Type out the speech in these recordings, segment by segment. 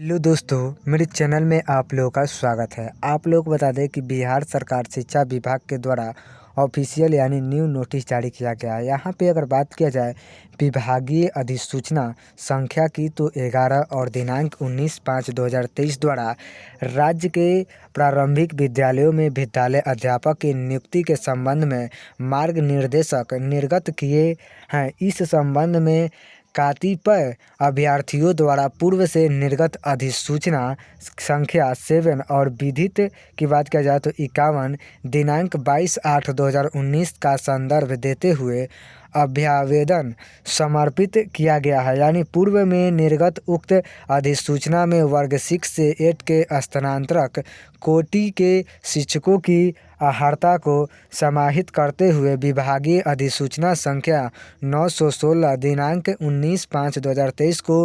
Hello दोस्तों, मेरे channel में आप लोगों का स्वागत है। आप लोग बता दें कि बिहार सरकार शिक्षा विभाग के द्वारा ऑफिशियल यानी न्यू नोटिस जारी किया गया है। यहाँ पे अगर बात किया जाए विभागीय अधिसूचना संख्या की तो 11 और दिनांक 19/5/2023 द्वारा राज्य के प्रारंभिक विद्यालयों में विद्यालय अध्यापक की नियुक्ति के संबंध में मार्ग निर्देशक निर्गत किए हैं। इस संबंध में कतिपय अभ्यर्थियों द्वारा पूर्व से निर्गत अधिसूचना संख्या 7 और विधित की बात किया जाए तो 51 दिनांक 22/8/2019 का संदर्भ देते हुए अभ्यावेदन समर्पित किया गया है। यानी पूर्व में निर्गत उक्त अधिसूचना में वर्ग 6 से 8 के स्थानांतरक कोटि के शिक्षकों की अहर्ता को समाहित करते हुए विभागीय अधिसूचना संख्या 916 दिनांक 19/5/2023 को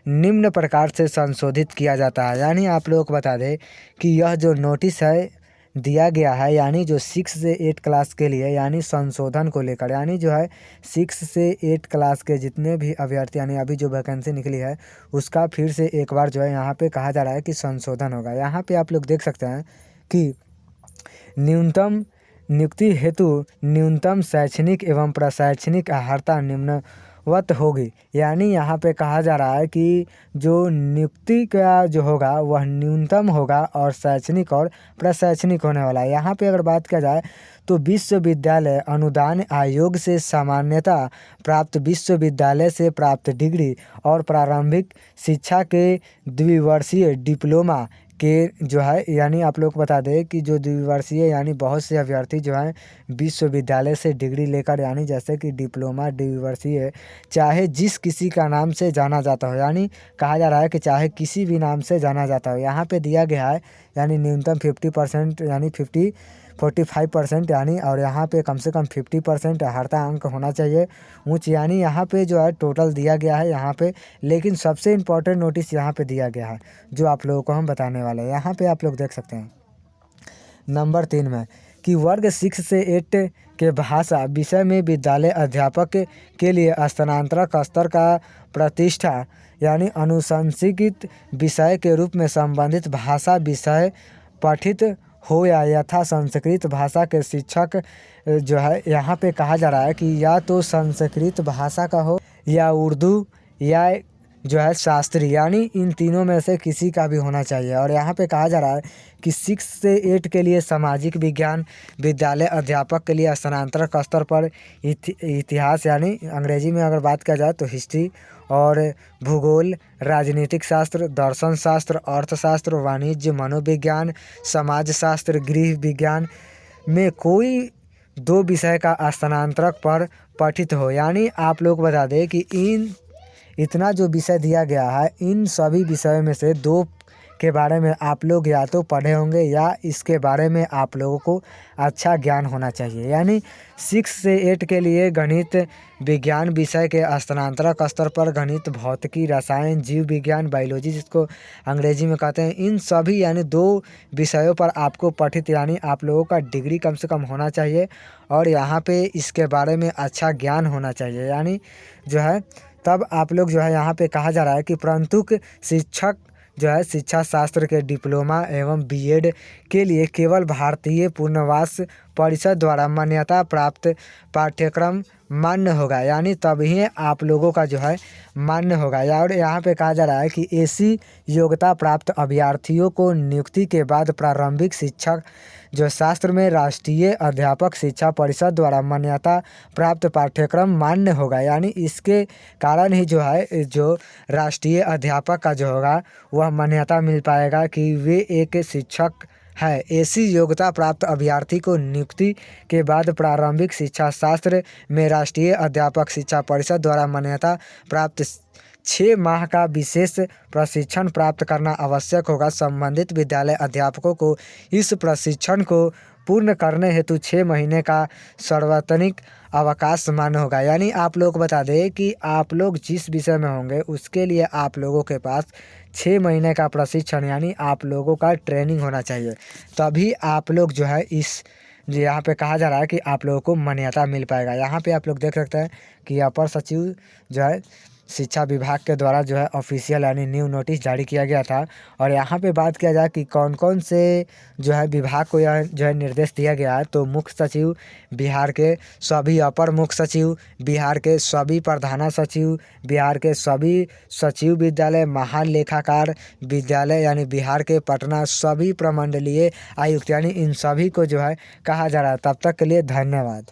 निम्न प्रकार से संशोधित किया जाता है। यानी आप लोगों को बता दें कि यह जो नोटिस है दिया गया है, यानी जो 6 से 8 क्लास के लिए यानी संशोधन को लेकर, यानी जो है 6 से 8 क्लास के जितने भी अभ्यर्थी यानी अभी जो वैकेंसी निकली है उसका फिर से एक बार जो है यहाँ पे कहा जा रहा है कि संशोधन होगा। यहाँ पे आप लोग देख सकते हैं कि न्यूनतम नियुक्ति हेतु न्यूनतम शैक्षणिक एवं प्रशैक्षणिक अर्हता निम्नवत होगी। यानी यहाँ पे कहा जा रहा है कि जो नियुक्ति का जो होगा वह न्यूनतम होगा और शैक्षणिक और प्रशैक्षणिक होने वाला है। यहाँ पे अगर बात किया जाए तो विश्वविद्यालय अनुदान आयोग से सामान्यता प्राप्त विश्वविद्यालय से प्राप्त डिग्री और प्रारंभिक शिक्षा के द्विवर्षीय डिप्लोमा के जो है, यानी आप लोग को बता दें कि जो द्विवर्षीय यानी बहुत से अभ्यर्थी जो हैं विश्वविद्यालय से डिग्री लेकर, यानी जैसे कि डिप्लोमा द्विवर्षीय चाहे जिस किसी का नाम से जाना जाता हो, यानी कहा जा रहा है कि चाहे किसी भी नाम से जाना जाता हो। यहाँ पे दिया गया है यानी न्यूनतम 50% यानी 45% यानी, और यहाँ पे कम से कम 50% अर्हता अंक होना चाहिए उच्च, यानी यहाँ पे जो है टोटल दिया गया है यहाँ पे। लेकिन सबसे इम्पोर्टेंट नोटिस यहाँ पे दिया गया है जो आप लोगों को हम बताने वाले हैं। यहाँ पे आप लोग देख सकते हैं नंबर 3 में कि वर्ग 6 से 8 के भाषा विषय में विद्यालय अध्यापक के लिए स्थानांतरक स्तर का प्रतिष्ठा यानी अनुशंसित विषय के रूप में संबंधित भाषा विषय पठित हो या यथा संस्कृत भाषा के शिक्षक जो है, यहाँ पे कहा जा रहा है कि या तो संस्कृत भाषा का हो या उर्दू या जो है शास्त्री, यानी इन तीनों में से किसी का भी होना चाहिए। और यहाँ पे कहा जा रहा है कि 6 से 8 के लिए सामाजिक विज्ञान विद्यालय अध्यापक के लिए स्थानांतरक स्तर पर इतिहास यानी अंग्रेजी में अगर बात किया जाए तो हिस्ट्री और भूगोल, राजनीतिक शास्त्र, दर्शन शास्त्र, अर्थशास्त्र, वाणिज्य, मनोविज्ञान, समाजशास्त्र, गृह विज्ञान में कोई 2 विषय का स्थानांतरक पर पठित हो। यानी आप लोग बता दें कि इतना जो विषय दिया गया है इन सभी विषयों में से 2 के बारे में आप लोग या तो पढ़े होंगे या इसके बारे में आप लोगों को अच्छा ज्ञान होना चाहिए। यानी 6 से 8 के लिए गणित विज्ञान विषय के स्थानांतरक स्तर पर गणित, भौतिकी, रसायन, जीव विज्ञान, बायोलॉजी जिसको अंग्रेजी में कहते हैं, इन सभी यानी 2 विषयों पर आपको पठित यानी आप लोगों का डिग्री कम से कम होना चाहिए और यहाँ पे इसके बारे में अच्छा ज्ञान होना चाहिए। यानी जो है तब आप लोग जो है यहाँ पे कहा जा रहा है कि परंतु शिक्षक जो है शिक्षा शास्त्र के डिप्लोमा एवं बीएड के लिए केवल भारतीय पुनर्वास परिषद द्वारा मान्यता प्राप्त पाठ्यक्रम मान्य होगा। यानी तभी आप लोगों का जो है मान्य होगा। और यहाँ पे कहा जा रहा है कि ऐसी योग्यता प्राप्त अभ्यर्थियों को नियुक्ति के बाद प्रारंभिक शिक्षक जो शास्त्र में राष्ट्रीय अध्यापक शिक्षा परिषद द्वारा मान्यता प्राप्त पाठ्यक्रम मान्य होगा। यानी इसके कारण ही जो है जो राष्ट्रीय अध्यापक का जो होगा वह मान्यता मिल पाएगा कि वे एक शिक्षक है। ऐसी योग्यता प्राप्त अभ्यर्थी को नियुक्ति के बाद प्रारंभिक शिक्षा शास्त्र में राष्ट्रीय अध्यापक शिक्षा परिषद द्वारा मान्यता प्राप्त 6 माह का विशेष प्रशिक्षण प्राप्त करना आवश्यक होगा। संबंधित विद्यालय अध्यापकों को इस प्रशिक्षण को पूर्ण करने हेतु 6 महीने का सार्वजनिक अवकाश मान्य होगा। यानी आप लोग बता दें कि आप लोग जिस विषय में होंगे उसके लिए आप लोगों के पास 6 महीने का प्रशिक्षण यानी आप लोगों का ट्रेनिंग होना चाहिए, तभी आप लोग जो है इस जो यहाँ पे कहा जा रहा है कि आप लोगों को मान्यता मिल पाएगा। यहाँ पे आप लोग देख सकते हैं कि अपर सचिव जो है शिक्षा विभाग के द्वारा जो है ऑफिशियल यानी न्यू नोटिस जारी किया गया था। और यहाँ पे बात किया जाए कि कौन कौन से जो है विभाग को यह जो है निर्देश दिया गया है, तो मुख्य सचिव, बिहार के सभी अपर मुख्य सचिव, बिहार के सभी प्रधान सचिव, बिहार के सभी सचिव विद्यालय, महालेखाकार विद्यालय यानी बिहार के पटना, सभी प्रमंडलीय आयुक्त यानी इन सभी को जो है कहा जा रहा है। तब तक के लिए धन्यवाद।